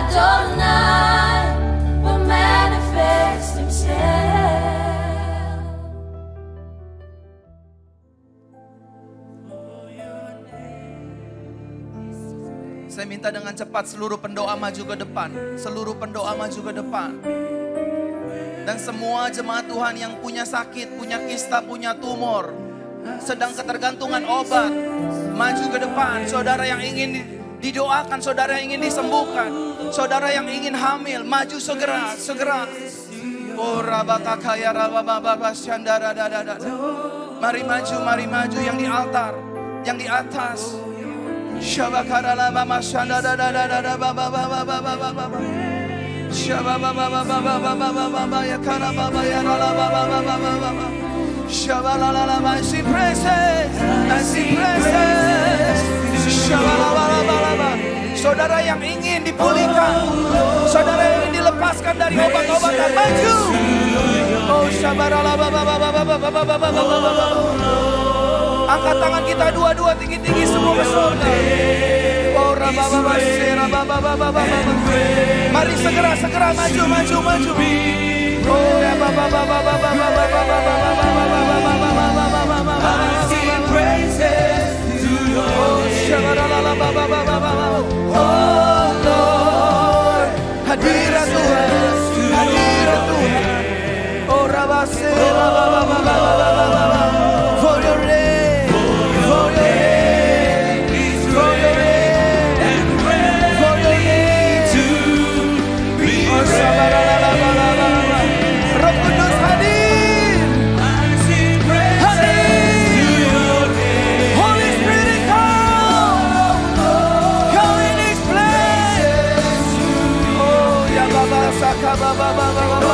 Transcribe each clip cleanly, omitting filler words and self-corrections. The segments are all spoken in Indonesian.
Adonai will manifest himself. Saya minta dengan cepat seluruh pendoa maju ke depan. Seluruh pendoa maju ke depan. Dan semua jemaat Tuhan yang punya sakit, punya kista, punya tumor, sedang ketergantungan obat, maju ke depan. Saudara yang ingin didoakan, saudara yang ingin disembuhkan, saudara yang ingin hamil, maju segera, segera. Oh rabakakaya rabababa syandara dadada. Mari maju yang di altar, yang di atas. Syabakara mama syandara dadada baba baba baba baba. Shababa baba baba baba baba ya kara baba ya la baba baba baba. Shabala la la I see praises, I see praises. Shabala la la la. Saudara yang ingin dipulihkan, saudara yang ingin dilepaskan dari obat-obatan, maju. Oh shabara la baba baba baba baba baba baba. Angkat tangan kita dua-dua tinggi-tinggi semua ke surga. Oh rababa sera baba baba baba. Mari segera maju. Oh ya baba baba baba baba baba. I sing praises to your name. Oh Lord, hadirat Tuhan. Oh rabase baba baba. For your name, for your name, for your name, and for your name to be praised. Roh Kudus hadir, hadir. Holy Spirit come in this place. Oh ya Baba Saka Baba Baba Baba.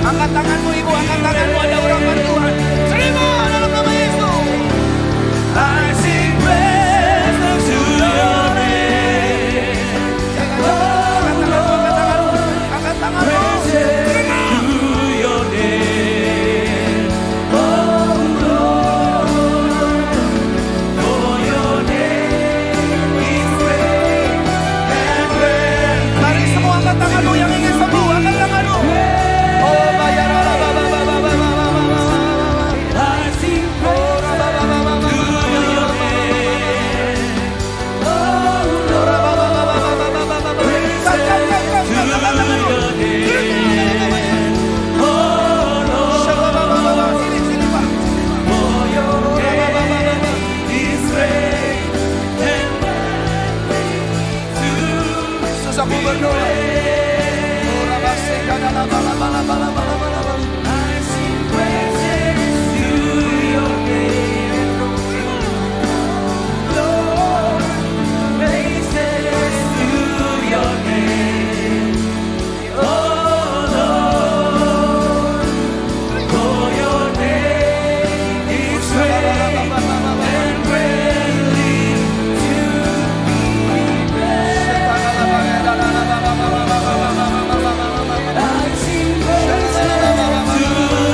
Angkat tanganmu ibu, angkat tanganmu, ada orang bantuan. Terima dalam nama Yesus. I sing praises to your name. Angkat tanganmu. Terima. To your name. Oh Lord, for your name is great and great. Mari semua angkat tanganmu yang ingin sembuh, angkat tanganmu. Aku berdoa. I sing praises to your name, Lord. Praises to your name, oh Lord. For your name is great and greatly to be praised. I sing praises to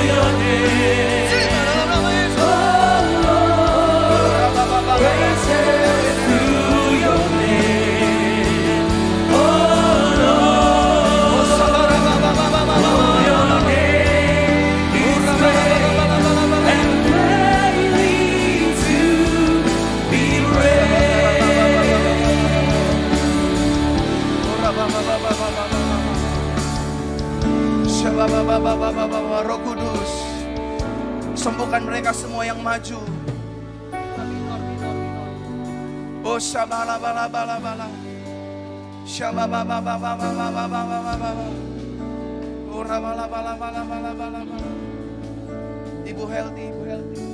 your name, oh Lord. Praises to your name, oh Lord. For your name is great and greatly to be praised. Roh Kudus, sembuhkan mereka semua yang maju. Oh shabala bala bala bala. Shababa baba baba baba baba. Oh rabala bala bala bala bala bala. Ibu healthy, ibu healthy.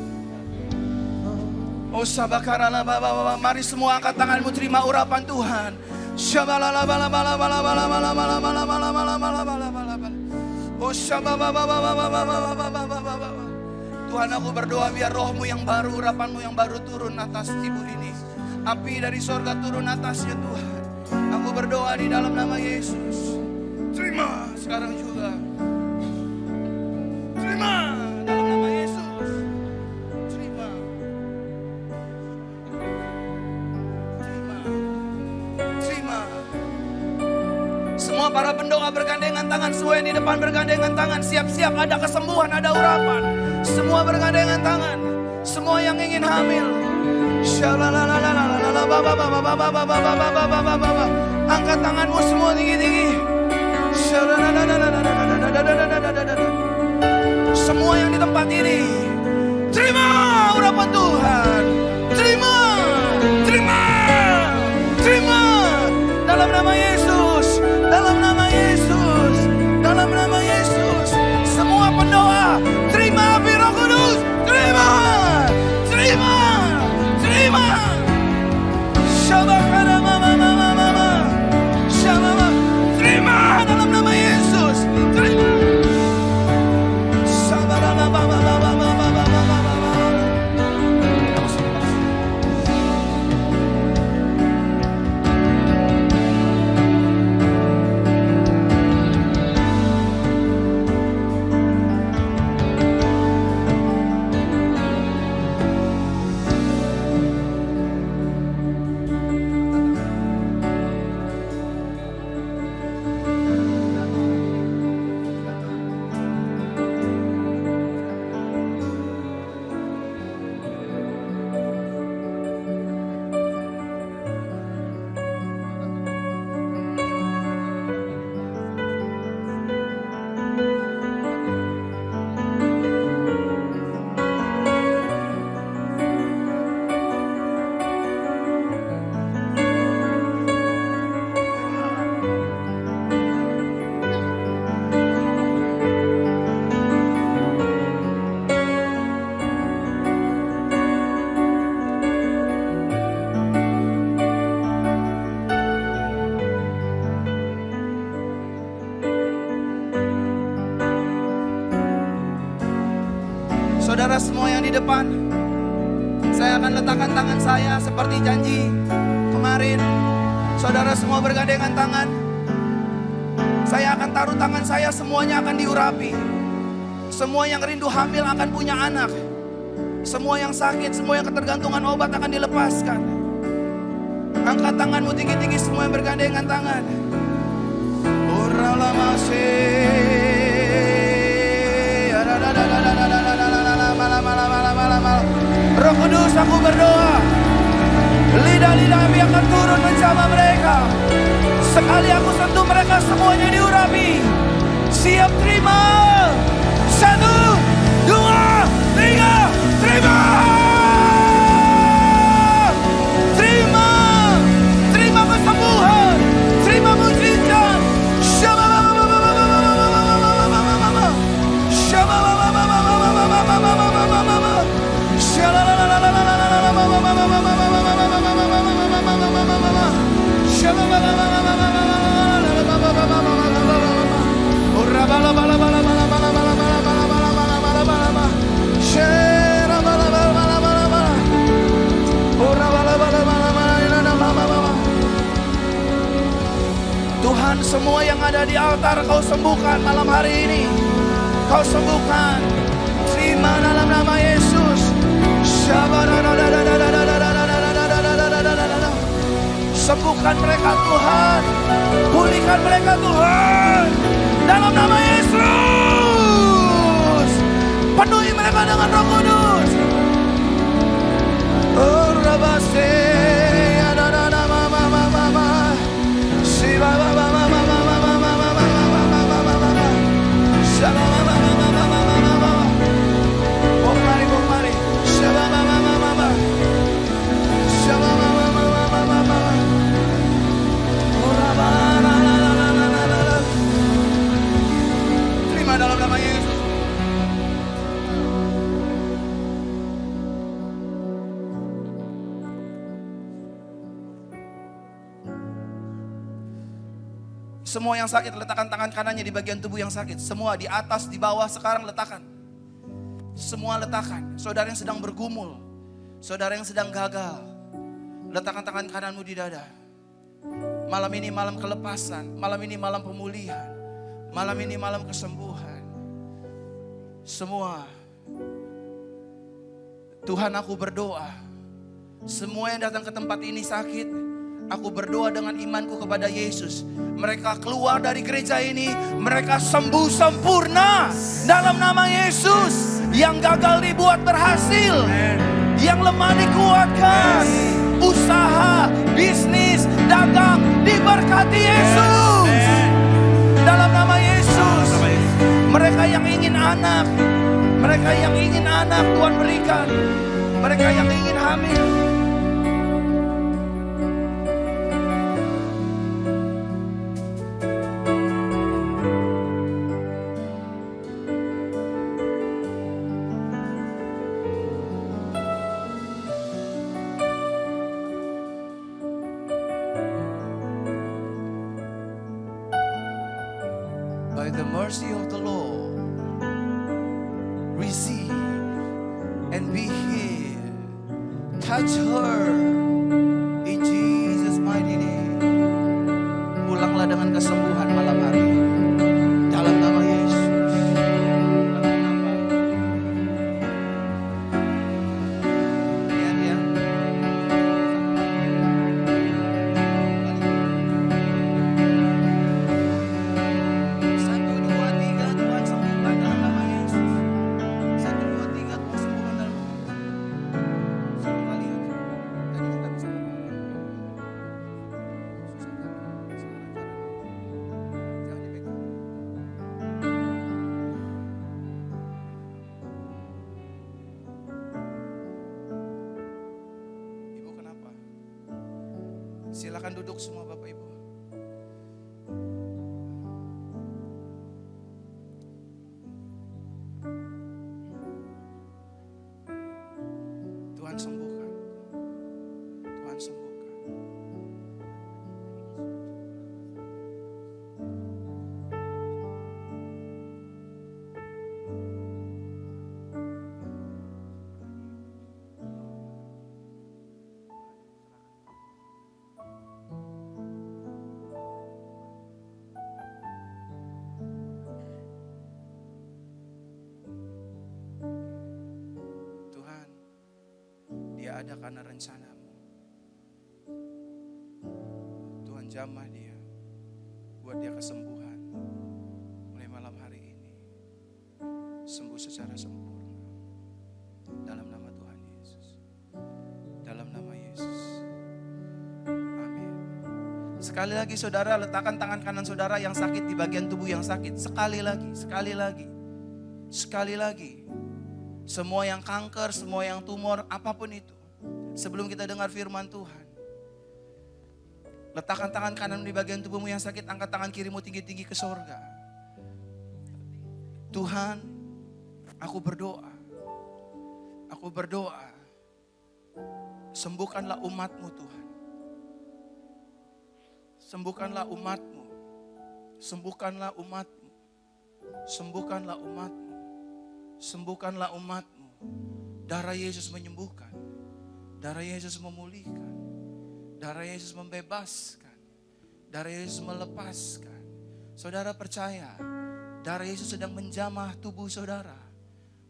Oh sabakarala baba, mari semua angkat tanganmu terima urapan Tuhan. Shabalala bala bala bala bala bala bala bala bala bala bala bala bala. Oh shababa baba baba baba baba baba. Tuhan, aku berdoa biar rohmu yang baru, urapanmu yang baru turun atas ibu ini. Api dari sorga turun atasnya Tuhan. Aku berdoa di dalam nama Yesus. Terima sekarang juga. Terima dalam nama Yesus. Terima. Terima. Terima. Semua para pendoa bergandengan tangan, semua yang di depan bergandengan tangan. Siap-siap ada kesembuhan, ada urapan. Semua bergandengan tangan. Semua yang ingin hamil. Angkat tanganmu semua tinggi-tinggi. Semua yang di tempat ini, terima urapan Tuhan. Terima, terima, terima. Dalam nama Yesus, dalam nama Yesus, dalam nama Yesus. Semua pendoa, terima api Roh Kudus. Terima, terima, terima. Shabakara mama mama mama. Shababa. Terima dalam nama Yesus. Terima. Sabara mama mama mama mama mama. Saudara semua yang di depan, saya akan letakkan tangan saya seperti janji kemarin. Saudara semua bergandengan tangan. Saya akan taruh tangan saya, semuanya akan diurapi. Semua yang rindu hamil akan punya anak. Semua yang sakit, semua yang ketergantungan obat akan dilepaskan. Angkat tanganmu tinggi-tinggi, semua yang bergandengan tangan. Roh Kudus, aku berdoa, lidah-lidah api akan turun menjamah mereka. Sekali aku sentuh mereka, semuanya diurapi. Siap terima. 1, 2, 3, terima. Terima. Terima kesembuhan. Terima mujizat. Tuhan, semua yang ada di altar Kau sembuhkan malam hari ini. Kau sembuhkan. Terima dalam nama Yesus. Sembuhkan mereka Tuhan. Pulihkan mereka Tuhan. Dalam nama Yesus. Penuhi mereka dengan Roh Kudus. Oh Rabase. Terima dalam nama Yesus. Semua yang sakit letakkan tangan kanannya di bagian tubuh yang sakit. Semua di atas, di bawah sekarang letakkan. Semua letakkan. Saudara yang sedang bergumul, saudara yang sedang gagal, letakkan tangan kananmu di dada. Malam ini malam kelepasan, malam ini malam pemulihan, malam ini malam kesembuhan. Semua, Tuhan aku berdoa, semua yang datang ke tempat ini sakit, aku berdoa dengan imanku kepada Yesus. Mereka keluar dari gereja ini, mereka sembuh sempurna dalam nama Yesus. Yang gagal dibuat berhasil, yang lemah dikuatkan, usaha, bisnis, dagang diberkati Yesus. Dalam nama Yesus. Mereka yang ingin anak, mereka yang ingin anak Tuhan berikan. Mereka yang ingin hamil, by the mercy of the Lord, receive and be healed. Touch her in Jesus' mighty name. Pulanglah dengan kesembuhan malam hari ini. Dalam nama Yesus. Lihat ya. Satu, dua, tiga, Tuhan sembuhkan dalam nama Yesus. Satu, dua, tiga, Tuhan sembuhkan dalam nama Yesus. Satu kali aja. Tadi kita bisa jangan dipegang. Ibu kenapa? Silakan duduk semua Bapak Ibu. Tuhan sembuhkan. Tuhan sembuhkan. Tuhan, dia ada karena rencanamu. Tuhan jamah dia, buat dia kesembuhan. Mulai malam hari ini, sembuh secara sempurna. Dalam nama Tuhan Yesus. Dalam nama Yesus. Amin. Sekali lagi saudara, letakkan tangan kanan saudara yang sakit di bagian tubuh yang sakit. Sekali lagi, sekali lagi. Sekali lagi. Semua yang kanker, semua yang tumor, apapun itu. Sebelum kita dengar firman Tuhan, letakkan tangan kanan di bagian tubuhmu yang sakit, angkat tangan kirimu tinggi-tinggi ke sorga. Tuhan, aku berdoa. Aku berdoa, sembuhkanlah umatmu Tuhan. Sembuhkanlah umatmu. Sembuhkanlah umatmu. Sembuhkanlah umatmu. Sembuhkanlah umatmu. Darah Yesus menyembuhkan. Darah Yesus memulihkan. Darah Yesus membebaskan. Darah Yesus melepaskan. Saudara percaya, darah Yesus sedang menjamah tubuh saudara.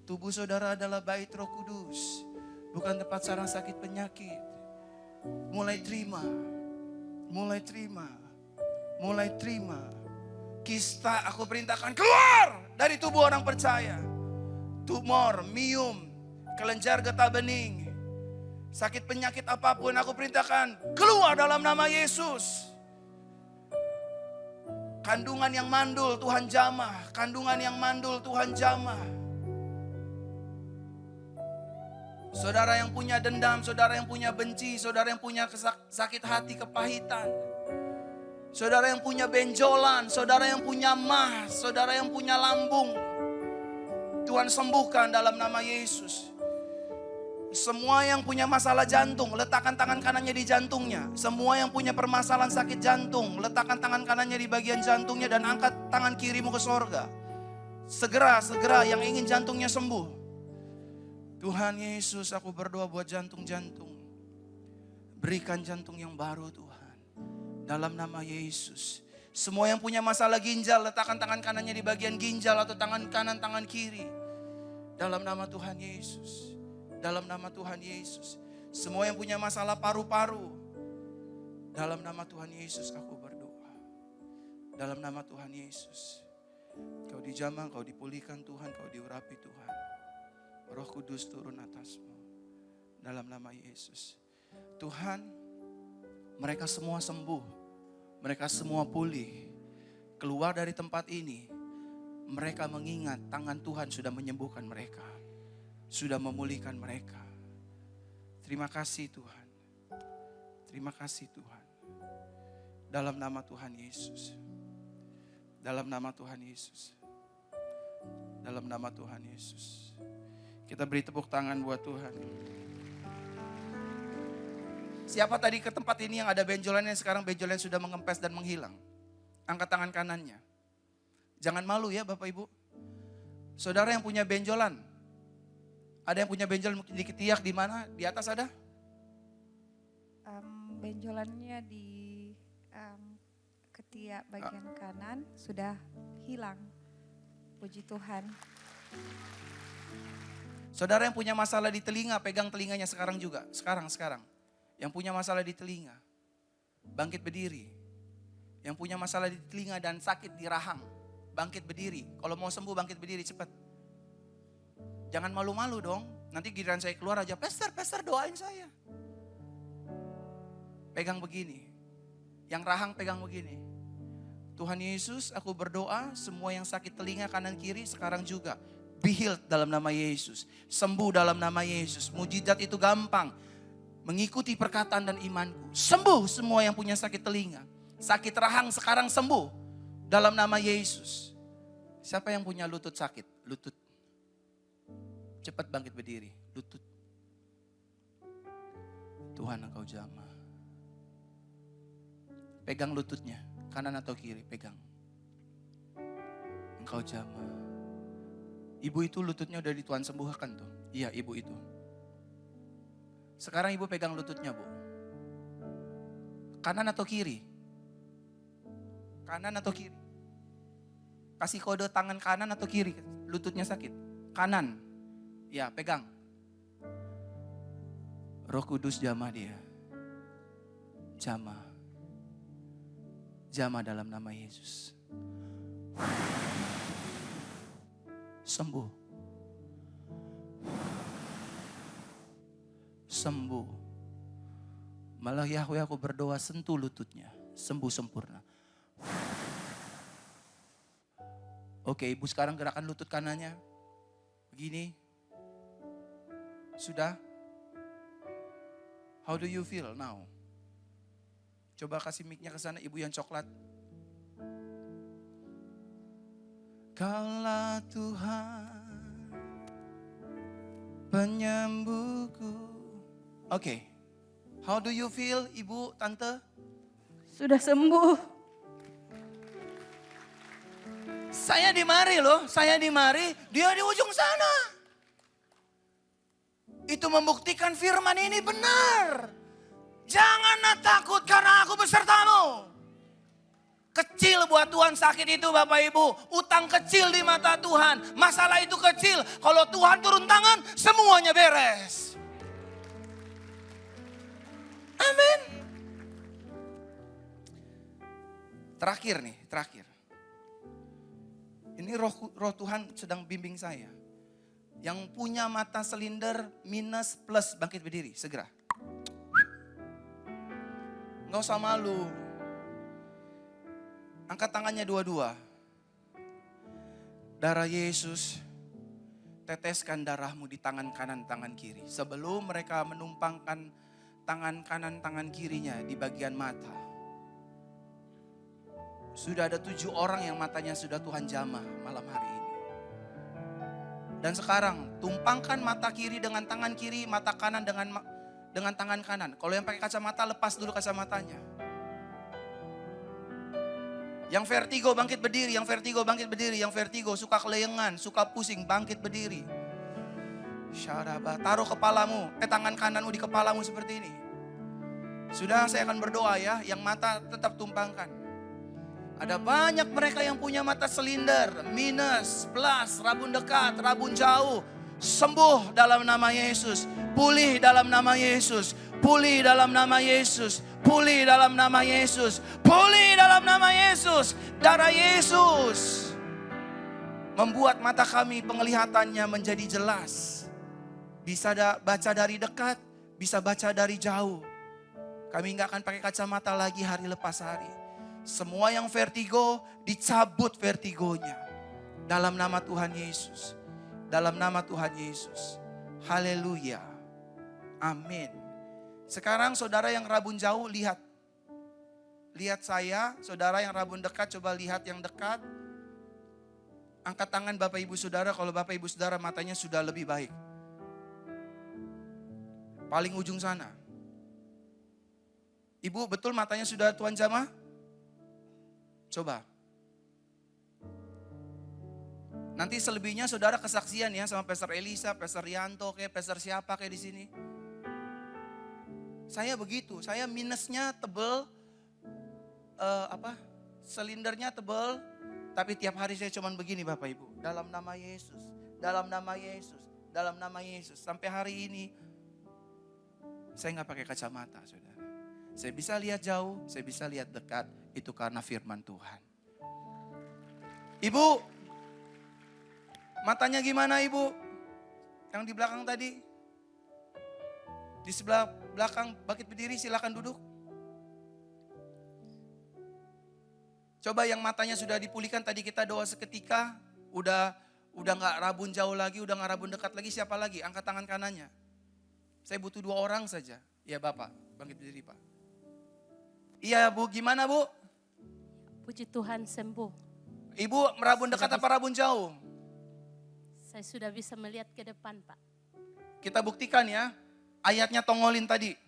Tubuh saudara adalah bait Roh Kudus, bukan tempat sarang sakit penyakit. Mulai terima. Mulai terima. Mulai terima. Kista aku perintahkan keluar dari tubuh orang percaya. Tumor, miom, kelenjar getah bening, sakit penyakit apapun aku perintahkan keluar dalam nama Yesus. Kandungan yang mandul Tuhan jamah. Kandungan yang mandul Tuhan jamah. Saudara yang punya dendam, saudara yang punya benci, saudara yang punya sakit hati, kepahitan, saudara yang punya benjolan, saudara yang punya mah, saudara yang punya lambung, Tuhan sembuhkan dalam nama Yesus. Semua yang punya masalah jantung, letakkan tangan kanannya di jantungnya. Semua yang punya permasalahan sakit jantung, letakkan tangan kanannya di bagian jantungnya dan angkat tangan kirimu ke sorga. Segera yang ingin jantungnya sembuh. Tuhan Yesus, aku berdoa buat jantung-jantung. Berikan jantung yang baru Tuhan. Dalam nama Yesus. Semua yang punya masalah ginjal, letakkan tangan kanannya di bagian ginjal atau tangan kanan, tangan kiri. Dalam nama Tuhan Yesus. Dalam nama Tuhan Yesus. Semua yang punya masalah paru-paru. Dalam nama Tuhan Yesus aku berdoa. Dalam nama Tuhan Yesus. Kau dijamah, kau dipulihkan Tuhan, kau diurapi Tuhan. Roh Kudus turun atasmu. Dalam nama Yesus. Tuhan, mereka semua sembuh. Mereka semua pulih. Keluar dari tempat ini. Mereka mengingat tangan Tuhan sudah menyembuhkan mereka. Sudah memulihkan mereka. Terima kasih Tuhan. Terima kasih Tuhan. Dalam nama Tuhan Yesus. Dalam nama Tuhan Yesus. Dalam nama Tuhan Yesus. Kita beri tepuk tangan buat Tuhan. Siapa tadi ke tempat ini yang ada benjolannya, sekarang benjolannya sudah mengempes dan menghilang? Angkat tangan kanannya. Jangan malu ya Bapak Ibu. Saudara yang punya benjolan. Ada yang punya benjolan di ketiak di mana? Di atas ada? Benjolannya di ketiak bagian kanan sudah hilang. Puji Tuhan. Saudara yang punya masalah di telinga, pegang telinganya sekarang juga. Sekarang. Yang punya masalah di telinga, bangkit berdiri. Yang punya masalah di telinga dan sakit di rahang, bangkit berdiri. Kalau mau sembuh bangkit berdiri cepat. Jangan malu-malu dong. Nanti giliran saya keluar aja, Pastor doain saya. Pegang begini. Yang rahang pegang begini. Tuhan Yesus, aku berdoa semua yang sakit telinga kanan kiri sekarang juga. Be healed dalam nama Yesus. Sembuh dalam nama Yesus. Mujizat itu gampang. Mengikuti perkataan dan imanku. Sembuh semua yang punya sakit telinga. Sakit rahang sekarang sembuh. Dalam nama Yesus. Siapa yang punya lutut sakit? Lutut. Cepat bangkit berdiri. Lutut. Tuhan engkau jamah. Pegang lututnya. Kanan atau kiri, pegang. Engkau jamah. Ibu itu lututnya udah di Tuhan sembuhkan tuh. Iya ibu itu. Sekarang ibu pegang lututnya Bu. Kanan atau kiri? Kanan atau kiri? Kasih kode tangan kanan atau kiri? Lututnya sakit. Kanan. Ya pegang. Roh Kudus jamah dia. Jamah. Jamah dalam nama Yesus. Sembuh. Sembuh. Malah Yahweh aku berdoa sentuh lututnya. Sembuh sempurna. Oke ibu sekarang gerakan lutut kanannya. Begini. Sudah? How do you feel now? Coba kasih mic-nya ke sana ibu yang coklat. Kaulah Tuhan penyembuhku. Oke. How do you feel ibu, tante? Sudah sembuh. Saya di mari loh, dia di ujung sana. Itu membuktikan firman ini benar. Janganlah takut karena aku besertamu. Kecil buat Tuhan sakit itu Bapak Ibu. Utang kecil di mata Tuhan. Masalah itu kecil. Kalau Tuhan turun tangan semuanya beres. Amin. Terakhir. Ini roh Tuhan sedang bimbing saya. Yang punya mata silinder minus plus bangkit berdiri segera. Nggak usah malu. Angkat tangannya dua-dua. Darah Yesus, teteskan darahmu di tangan kanan, tangan kiri. Sebelum mereka menumpangkan tangan kanan, tangan kirinya di bagian mata. Sudah ada 7 orang yang matanya sudah Tuhan jamah malam hari ini. Dan sekarang tumpangkan mata kiri dengan tangan kiri, mata kanan dengan tangan kanan. Kalau yang pakai kacamata, lepas dulu kacamatanya. Yang vertigo bangkit berdiri, yang vertigo bangkit berdiri, yang vertigo suka keleyengan, suka pusing, bangkit berdiri. Syaraba, taruh kepalamu, tangan kananmu di kepalamu seperti ini. Sudah, saya akan berdoa ya, yang mata tetap tumpangkan. Ada banyak mereka yang punya mata silinder, minus, plus, rabun dekat, rabun jauh. Sembuh dalam nama Yesus, pulih dalam nama Yesus, pulih dalam nama Yesus, pulih dalam nama Yesus, pulih dalam nama Yesus. Darah Yesus membuat mata kami penglihatannya menjadi jelas. Bisa baca dari dekat, bisa baca dari jauh. Kami nggak akan pakai kacamata lagi hari lepas hari. Semua yang vertigo, dicabut vertigonya. Dalam nama Tuhan Yesus. Dalam nama Tuhan Yesus. Haleluya. Amin. Sekarang saudara yang rabun jauh, lihat. Lihat saya, saudara yang rabun dekat, coba lihat yang dekat. Angkat tangan Bapak Ibu Saudara, kalau Bapak Ibu Saudara matanya sudah lebih baik. Paling ujung sana. Ibu, betul matanya sudah Tuhan jamah? Coba. Nanti selebihnya saudara kesaksian ya sama Pastor Elisa, Pastor Rianto, kayak Pastor siapa kayak di sini. Saya begitu, saya minusnya tebel, silindernya tebel, tapi tiap hari saya cuman begini Bapak Ibu. Dalam nama Yesus, dalam nama Yesus, dalam nama Yesus. Sampai hari ini saya nggak pakai kacamata, saudara. Saya bisa lihat jauh, saya bisa lihat dekat. Itu karena firman Tuhan. Ibu, matanya gimana Ibu? Yang di belakang tadi? Di sebelah belakang, bangkit berdiri, silakan duduk. Coba yang matanya sudah dipulihkan, tadi kita doa seketika, udah nggak rabun jauh lagi, udah nggak rabun dekat lagi, siapa lagi? Angkat tangan kanannya. Saya butuh 2 orang saja. Ya Bapak, bangkit berdiri Pak. Iya Bu, gimana Bu? Puji Tuhan sembuh. Ibu merabun dekat apa rabun jauh? Saya sudah bisa melihat ke depan Pak. Kita buktikan ya. Ayatnya tongolin tadi.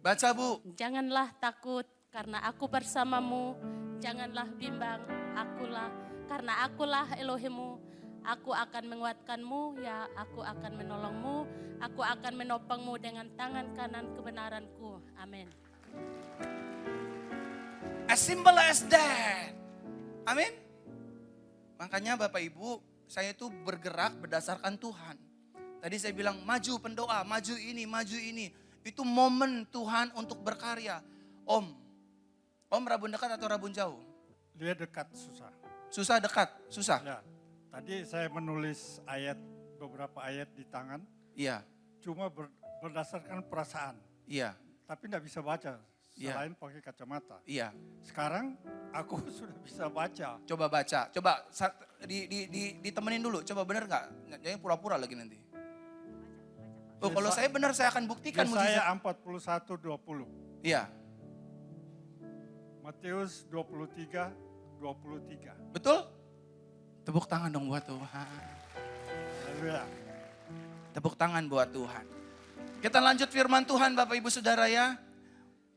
Baca Bu. Janganlah takut karena aku bersamamu. Janganlah bimbang, karena akulah Elohimmu. Aku akan menguatkanmu, ya aku akan menolongmu. Aku akan menopangmu dengan tangan kanan kebenaranku. Amin. As simple as that. Amin. Makanya Bapak Ibu, saya itu bergerak berdasarkan Tuhan. Tadi saya bilang maju pendoa, maju ini. Itu momen Tuhan untuk berkarya. Om rabun dekat atau rabun jauh? Dia dekat susah. Susah dekat, susah. Ya, tadi saya menulis beberapa ayat di tangan. Iya, Cuma berdasarkan perasaan. iya, Tapi tidak bisa baca Iya. selain pakai kacamata. iya. Sekarang aku sudah bisa baca. Coba baca, coba ditemenin dulu. Coba bener nggak? Jangan pura-pura lagi nanti. Oh, kalau saya benar saya akan buktikan Yesaya mujizat. 41:20. Iya, Matius 23:23. betul? Tepuk tangan dong buat Tuhan. Haleluya. Tepuk tangan buat Tuhan. Kita lanjut firman Tuhan Bapak Ibu Saudara ya.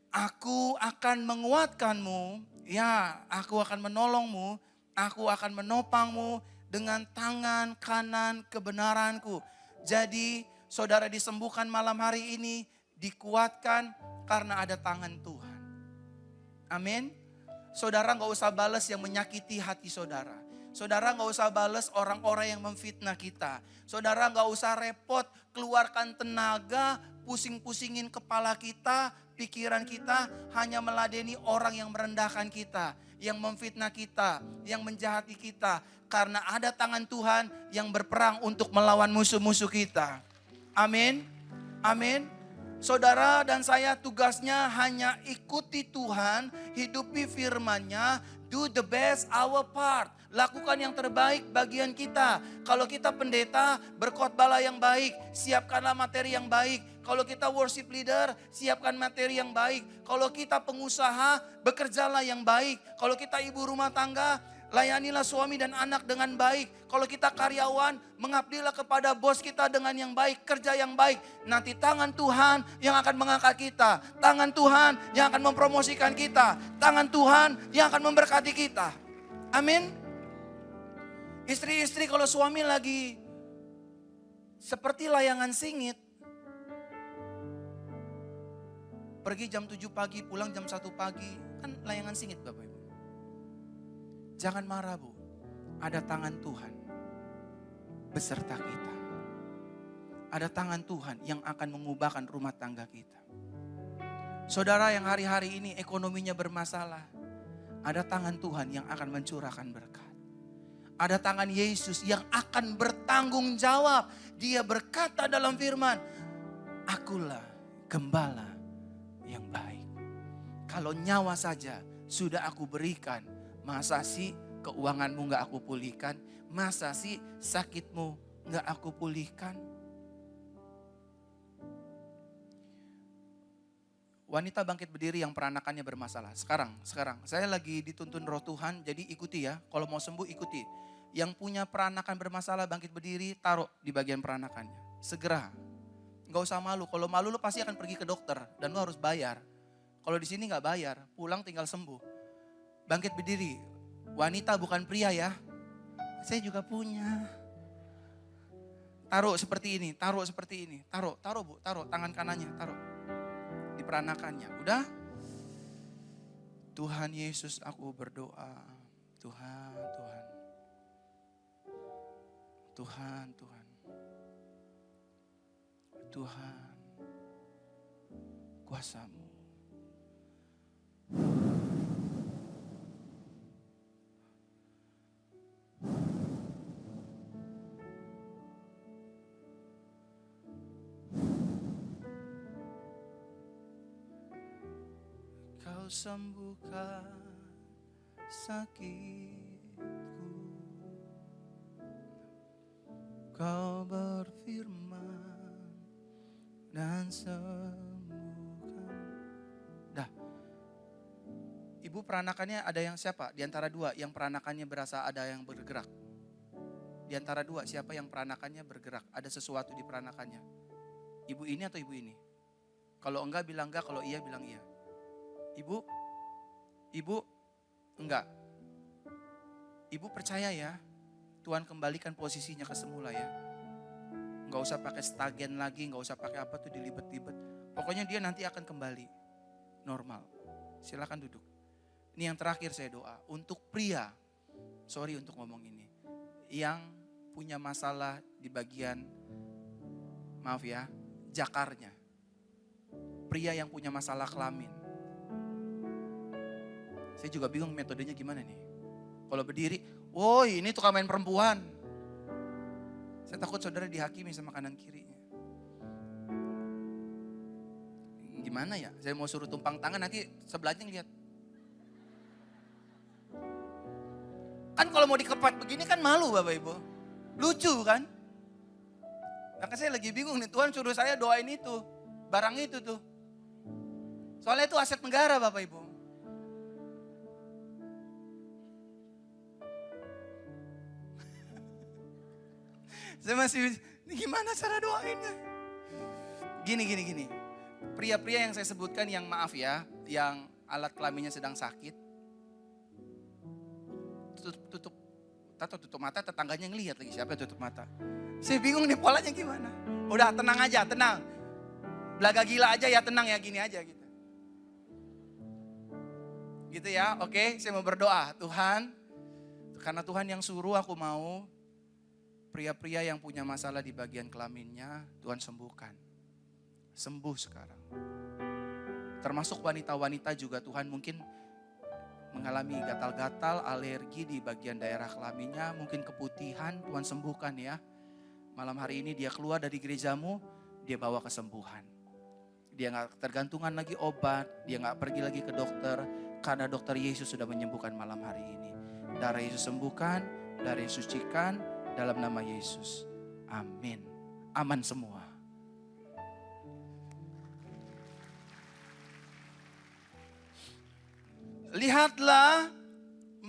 Aku akan menguatkanmu, ya aku akan menolongmu, aku akan menopangmu dengan tangan kanan kebenaranku. Jadi saudara disembuhkan malam hari ini, dikuatkan karena ada tangan Tuhan. Amin. Saudara gak usah balas yang menyakiti hati saudara. Saudara gak usah balas orang-orang yang memfitnah kita. Saudara gak usah repot keluarkan tenaga, pusing-pusingin kepala kita, pikiran kita, hanya meladeni orang yang merendahkan kita, yang memfitnah kita, yang menjahati kita. Karena ada tangan Tuhan yang berperang untuk melawan musuh-musuh kita. Amin. Amin. Saudara dan saya tugasnya hanya ikuti Tuhan, hidupi firman-Nya, do the best our part. Lakukan yang terbaik bagian kita. Kalau kita pendeta, berkhotbahlah yang baik, siapkanlah materi yang baik. Kalau kita worship leader, siapkan materi yang baik. Kalau kita pengusaha, bekerjalah yang baik. Kalau kita ibu rumah tangga, Layanilah suami dan anak dengan baik. Kalau kita karyawan, mengabdilah kepada bos kita dengan yang baik, kerja yang baik. Nanti tangan Tuhan yang akan mengangkat kita. Tangan Tuhan yang akan mempromosikan kita. Tangan Tuhan yang akan memberkati kita. Amin. Istri-istri kalau suami lagi seperti layangan singit. Pergi jam 7 pagi, pulang jam 1 pagi. Kan layangan singit Bapak Ibu. Jangan marah Bu, ada tangan Tuhan beserta kita. Ada tangan Tuhan yang akan mengubahkan rumah tangga kita. Saudara yang hari-hari ini ekonominya bermasalah, ada tangan Tuhan yang akan mencurahkan berkat. Ada tangan Yesus yang akan bertanggung jawab. Dia berkata dalam firman, akulah gembala yang baik. Kalau nyawa saja sudah aku berikan, masa sih keuanganmu gak aku pulihkan? Masa sih sakitmu gak aku pulihkan? Wanita bangkit berdiri yang peranakannya bermasalah. Sekarang. Saya lagi dituntun roh Tuhan, jadi ikuti ya. Kalau mau sembuh ikuti. Yang punya peranakan bermasalah bangkit berdiri, taruh di bagian peranakannya. Segera. Gak usah malu. Kalau malu lo pasti akan pergi ke dokter dan lo harus bayar. Kalau di sini gak bayar, pulang tinggal sembuh. Bangkit berdiri, wanita bukan pria ya. Saya juga punya. Taruh seperti ini, taruh seperti ini. Taruh Bu, taruh tangan kanannya, taruh. Di peranakannya, udah? Tuhan Yesus aku berdoa. Tuhan. Tuhan, kuasa-Mu. Kau sembuhkan sakitku. Kau berfirman dan sembuhkan. Dah. Ibu peranakannya ada yang siapa? Di antara dua yang peranakannya berasa ada yang bergerak. Di antara dua siapa yang peranakannya bergerak? Ada sesuatu di peranakannya. Ibu ini atau ibu ini? Kalau enggak bilang enggak, kalau iya bilang iya. Ibu enggak. Ibu percaya ya, Tuhan kembalikan posisinya ke semula ya. Enggak usah pakai stagen lagi, enggak usah pakai apa tuh dilibet-libet. Pokoknya dia nanti akan kembali normal. Silakan duduk. Ini yang terakhir saya doa untuk pria. Sorry untuk ngomong ini. Yang punya masalah di bagian, maaf ya, jakarnya. Pria yang punya masalah kelamin. Saya juga bingung metodenya gimana nih. Kalau berdiri, woi ini tukang main perempuan. Saya takut saudara dihakimi sama kanan kirinya. Gimana ya? Saya mau suruh tumpang tangan nanti sebelahnya ngeliat. Kan kalau mau dikepet begini kan malu Bapak Ibu. Lucu kan? Maka saya lagi bingung nih, Tuhan suruh saya doain itu. Barang itu tuh. Soalnya itu aset negara Bapak Ibu. Saya masih, ini gimana cara doainnya? Gini. Pria-pria yang saya sebutkan yang maaf ya, yang alat kelaminnya sedang sakit. Tutup mata, tetangganya ngelihat lagi siapa yang tutup mata. Saya bingung nih polanya gimana. Udah tenang aja, tenang. Belaga gila aja ya, tenang ya, gini aja gitu. Gitu ya, oke, saya mau berdoa. Tuhan, karena Tuhan yang suruh aku mau pria-pria yang punya masalah di bagian kelaminnya, Tuhan sembuhkan. Sembuh sekarang. Termasuk wanita-wanita juga Tuhan mungkin mengalami gatal-gatal, alergi di bagian daerah kelaminnya, mungkin keputihan, Tuhan sembuhkan ya. Malam hari ini dia keluar dari gerejamu, dia bawa kesembuhan. Dia gak tergantungan lagi obat, dia gak pergi lagi ke dokter, karena dokter Yesus sudah menyembuhkan malam hari ini. Darah Yesus sembuhkan, darah Yesus sucikan, dalam nama Yesus. Amin. Aman semua. Lihatlah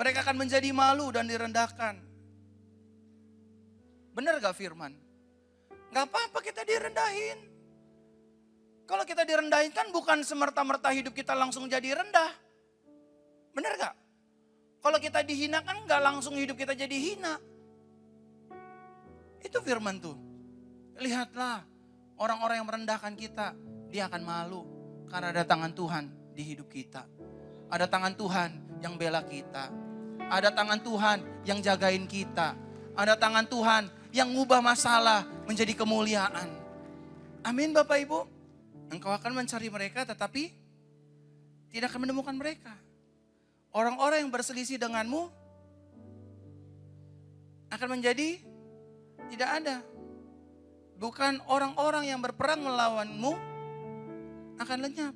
Mereka akan menjadi malu dan direndahkan. Benar gak firman? Gak apa-apa kita direndahin. Kalau kita direndahin kan bukan semerta-merta hidup kita langsung jadi rendah. Benar gak? Kalau kita dihina kan gak langsung hidup kita jadi hina. Itu firman tuh. Lihatlah orang-orang yang merendahkan kita, dia akan malu. Karena ada tangan Tuhan di hidup kita. Ada tangan Tuhan yang bela kita. Ada tangan Tuhan yang jagain kita. Ada tangan Tuhan yang ngubah masalah menjadi kemuliaan. Amin Bapak Ibu. Engkau akan mencari mereka tetapi tidak akan menemukan mereka. Orang-orang yang berselisih denganmu akan menjadi tidak ada. Bukan orang-orang yang berperang melawanmu akan lenyap.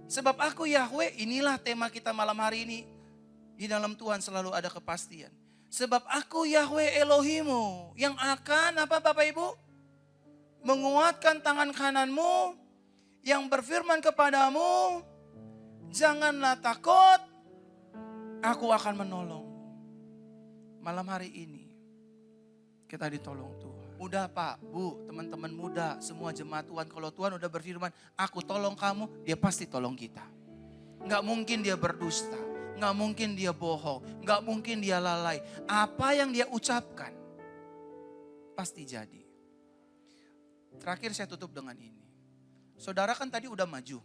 Sebab aku Yahweh, inilah tema kita malam hari ini. Di dalam Tuhan selalu ada kepastian. Sebab aku Yahweh Elohimu yang akan apa Bapak Ibu? Menguatkan tangan kananmu, yang berfirman kepadamu, janganlah takut, aku akan menolong. Malam hari ini kita ditolong Tuhan. Udah Pak, Bu, teman-teman muda, semua jemaat Tuhan, kalau Tuhan udah berfirman, aku tolong kamu, dia pasti tolong kita. Gak mungkin dia berdusta, gak mungkin dia bohong, gak mungkin dia lalai. Apa yang dia ucapkan, pasti jadi. Terakhir saya tutup dengan ini. Saudara kan tadi udah maju.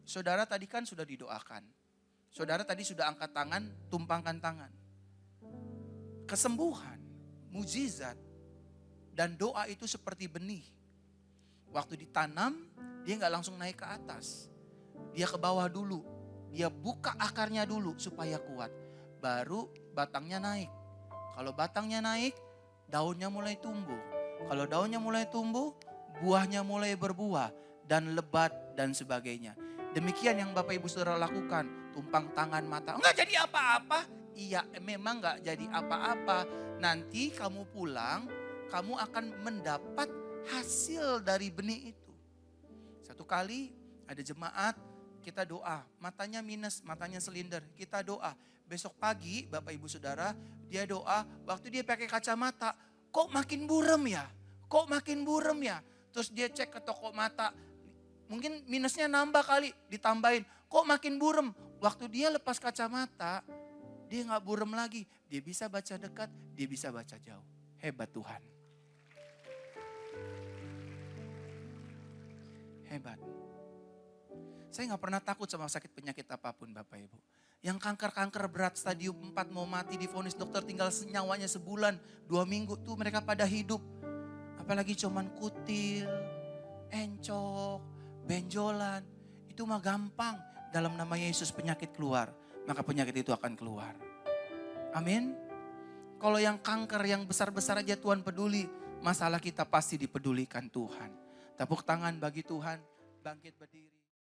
Saudara tadi kan sudah didoakan. Saudara tadi sudah angkat tangan, tumpangkan tangan. Kesembuhan, mujizat, dan doa itu seperti benih. Waktu ditanam, dia gak langsung naik ke atas. Dia ke bawah dulu. Dia buka akarnya dulu supaya kuat. Baru batangnya naik. Kalau batangnya naik, daunnya mulai tumbuh. Kalau daunnya mulai tumbuh, buahnya mulai berbuah dan lebat dan sebagainya. Demikian yang Bapak Ibu Saudara lakukan. Tumpang tangan mata. Enggak jadi apa-apa. Iya memang enggak jadi apa-apa. Nanti kamu pulang, kamu akan mendapat hasil dari benih itu. Satu kali ada jemaat, kita doa. Matanya minus, matanya silinder. Kita doa. Besok pagi Bapak Ibu Saudara, dia doa. Waktu dia pakai kacamata, kok makin buram ya? Kok makin buram ya? Terus dia cek ke toko mata, mungkin minusnya nambah kali, ditambahin. Kok makin buram? Waktu dia lepas kacamata, dia gak buram lagi. Dia bisa baca dekat, dia bisa baca jauh. Hebat Tuhan. Hebat. Saya gak pernah takut sama sakit penyakit apapun Bapak Ibu. Yang kanker-kanker berat stadium 4 mau mati, divonis dokter tinggal nyawanya sebulan, 2 minggu tuh mereka pada hidup. Apalagi cuman kutil, encok, benjolan. Itu mah gampang. Dalam nama Yesus penyakit keluar. Maka penyakit itu akan keluar. Amin. Kalau yang kanker yang besar-besar aja Tuhan peduli. Masalah kita pasti dipedulikan Tuhan. Tepuk tangan bagi Tuhan. Bangkit berdiri.